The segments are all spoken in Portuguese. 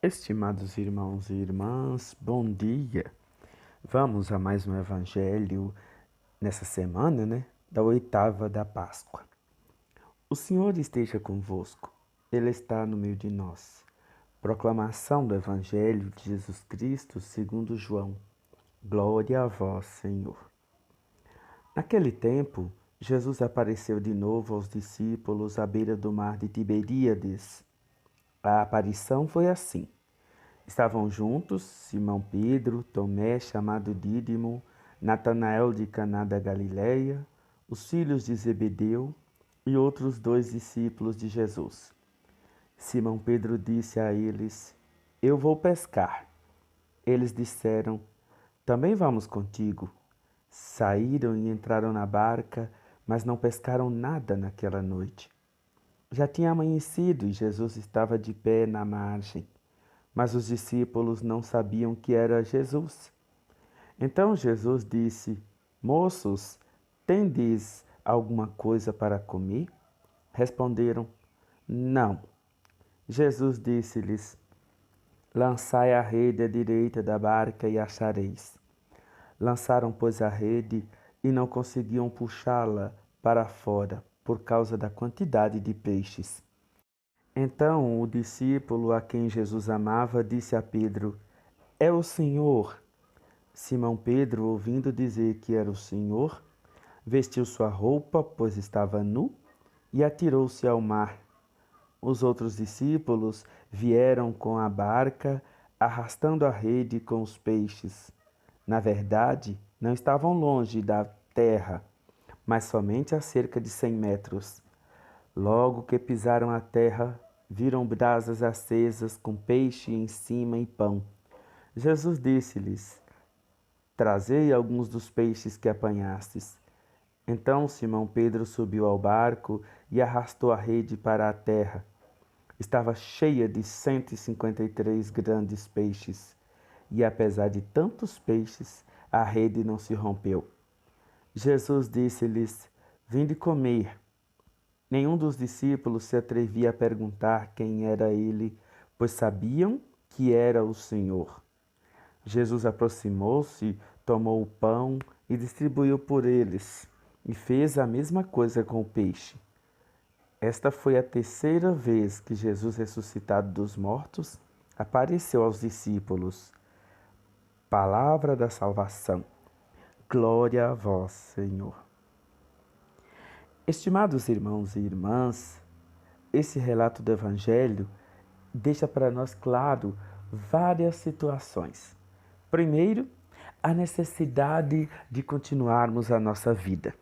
Estimados irmãos e irmãs, bom dia. Vamos a mais um evangelho nessa semana, da oitava da Páscoa. O Senhor esteja convosco, Ele está no meio de nós. Proclamação do Evangelho de Jesus Cristo segundo João. Glória a vós, Senhor. Naquele tempo, Jesus apareceu de novo aos discípulos à beira do mar de Tiberíades. A aparição foi assim. Estavam juntos Simão Pedro, Tomé, chamado Dídimo, Natanael de Caná da Galileia, os filhos de Zebedeu e outros 2 discípulos de Jesus. Simão Pedro disse a eles: Eu vou pescar. Eles disseram: Também vamos contigo. Saíram e entraram na barca, mas não pescaram nada naquela noite. Já tinha amanhecido e Jesus estava de pé na margem. Mas os discípulos não sabiam que era Jesus. Então Jesus disse: Moços, tendes alguma coisa para comer? Responderam: Não. Jesus disse-lhes: Lançai a rede à direita da barca e achareis. Lançaram, pois, a rede e não conseguiam puxá-la para fora por causa da quantidade de peixes. Então o discípulo a quem Jesus amava disse a Pedro: É o Senhor. Simão Pedro, ouvindo dizer que era o Senhor, vestiu sua roupa, pois estava nu, e atirou-se ao mar. Os outros discípulos vieram com a barca, arrastando a rede com os peixes. Na verdade, não estavam longe da terra, mas somente a cerca de 100 metros. Logo que pisaram a terra, viram brasas acesas com peixe em cima e pão. Jesus disse-lhes: Trazei alguns dos peixes que apanhastes. Então Simão Pedro subiu ao barco e arrastou a rede para a terra. Estava cheia de 153 grandes peixes, e apesar de tantos peixes, a rede não se rompeu. Jesus disse-lhes: Vinde comer. Nenhum dos discípulos se atrevia a perguntar quem era ele, pois sabiam que era o Senhor. Jesus aproximou-se, tomou o pão e distribuiu por eles, e fez a mesma coisa com o peixe. Esta foi a terceira vez que Jesus, ressuscitado dos mortos, apareceu aos discípulos. Palavra da salvação. Glória a vós, Senhor. Estimados irmãos e irmãs, esse relato do Evangelho deixa para nós claro várias situações. Primeiro, a necessidade de continuarmos a nossa vida.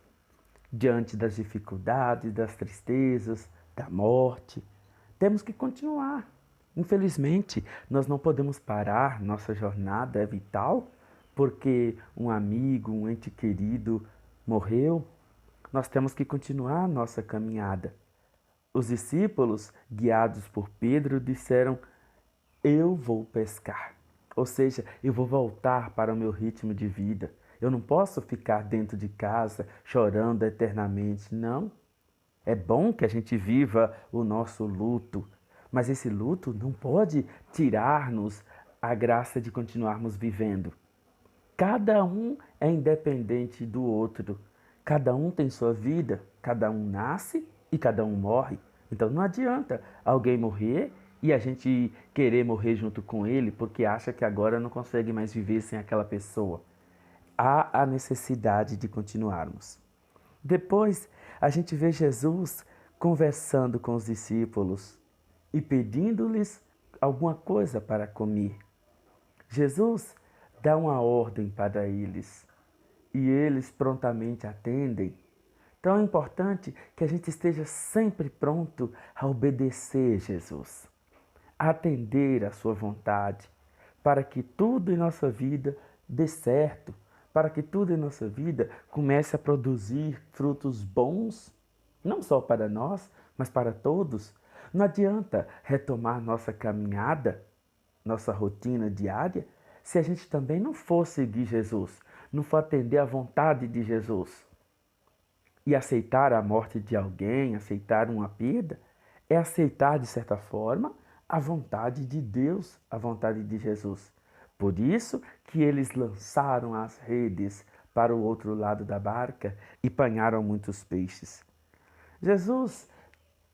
Diante das dificuldades, das tristezas, da morte, temos que continuar. Infelizmente, nós não podemos parar, nossa jornada é vital, porque um amigo, um ente querido morreu. Nós temos que continuar a nossa caminhada. Os discípulos, guiados por Pedro, disseram: Eu vou pescar. Ou seja, eu vou voltar para o meu ritmo de vida. Eu não posso ficar dentro de casa chorando eternamente, não. É bom que a gente viva o nosso luto, mas esse luto não pode tirar-nos a graça de continuarmos vivendo. Cada um é independente do outro. Cada um tem sua vida, cada um nasce e cada um morre. Então não adianta alguém morrer e a gente querer morrer junto com ele porque acha que agora não consegue mais viver sem aquela pessoa. Há a necessidade de continuarmos. Depois, a gente vê Jesus conversando com os discípulos e pedindo-lhes alguma coisa para comer. Jesus dá uma ordem para eles e eles prontamente atendem. Então é importante que a gente esteja sempre pronto a obedecer Jesus, a atender a sua vontade, para que tudo em nossa vida dê certo, para que tudo em nossa vida comece a produzir frutos bons, não só para nós, mas para todos. Não adianta retomar nossa caminhada, nossa rotina diária, se a gente também não for seguir Jesus, não for atender à vontade de Jesus. E aceitar a morte de alguém, aceitar uma perda, é aceitar, de certa forma, a vontade de Deus, a vontade de Jesus. Por isso que eles lançaram as redes para o outro lado da barca e apanharam muitos peixes. Jesus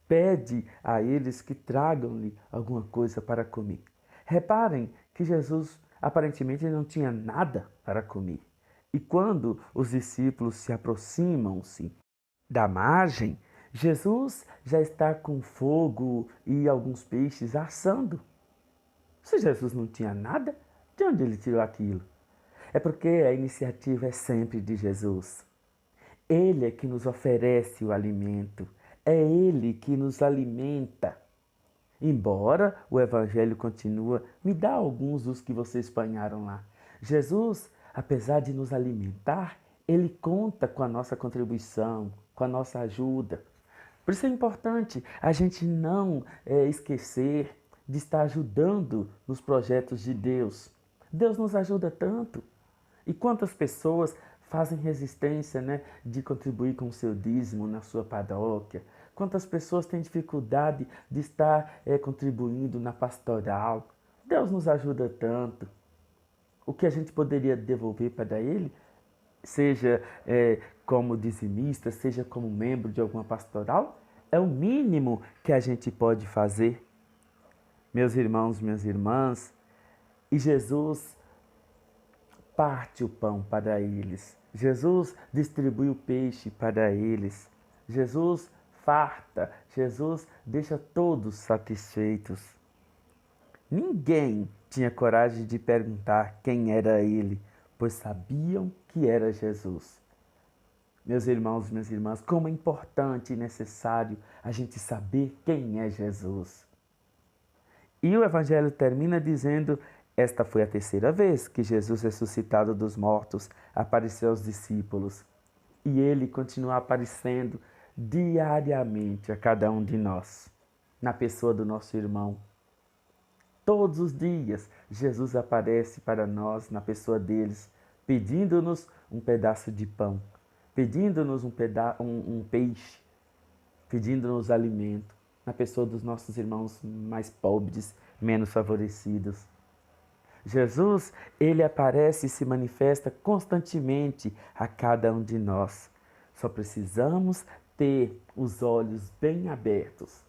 pede a eles que tragam-lhe alguma coisa para comer. Reparem que Jesus aparentemente não tinha nada para comer. E quando os discípulos se aproximam-se da margem, Jesus já está com fogo e alguns peixes assando. Se Jesus não tinha nada, de onde ele tirou aquilo? É porque a iniciativa é sempre de Jesus. Ele é que nos oferece o alimento. É Ele que nos alimenta. Embora o Evangelho continua, me dá alguns dos que vocês apanharam lá. Jesus, apesar de nos alimentar, Ele conta com a nossa contribuição, com a nossa ajuda. Por isso é importante a gente não esquecer de estar ajudando nos projetos de Deus. Deus nos ajuda tanto. E quantas pessoas fazem resistência, né, de contribuir com o seu dízimo na sua paróquia? Quantas pessoas têm dificuldade de estar contribuindo na pastoral? Deus nos ajuda tanto. O que a gente poderia devolver para Ele, seja como dizimista, seja como membro de alguma pastoral, é o mínimo que a gente pode fazer. Meus irmãos, minhas irmãs, e Jesus parte o pão para eles. Jesus distribui o peixe para eles. Jesus farta. Jesus deixa todos satisfeitos. Ninguém tinha coragem de perguntar quem era ele, pois sabiam que era Jesus. Meus irmãos, minhas irmãs, como é importante e necessário a gente saber quem é Jesus. E o Evangelho termina dizendo: esta foi a terceira vez que Jesus, ressuscitado dos mortos, apareceu aos discípulos. E ele continua aparecendo diariamente a cada um de nós, na pessoa do nosso irmão. Todos os dias, Jesus aparece para nós na pessoa deles, pedindo-nos um pedaço de pão, pedindo-nos um peixe, pedindo-nos alimento, na pessoa dos nossos irmãos mais pobres, menos favorecidos. Jesus, ele aparece e se manifesta constantemente a cada um de nós. Só precisamos ter os olhos bem abertos.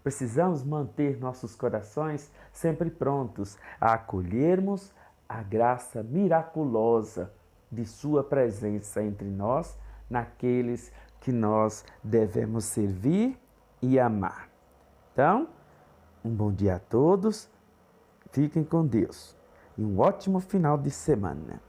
Precisamos manter nossos corações sempre prontos a acolhermos a graça miraculosa de sua presença entre nós, naqueles que nós devemos servir e amar. Então, um bom dia a todos, fiquem com Deus e um ótimo final de semana.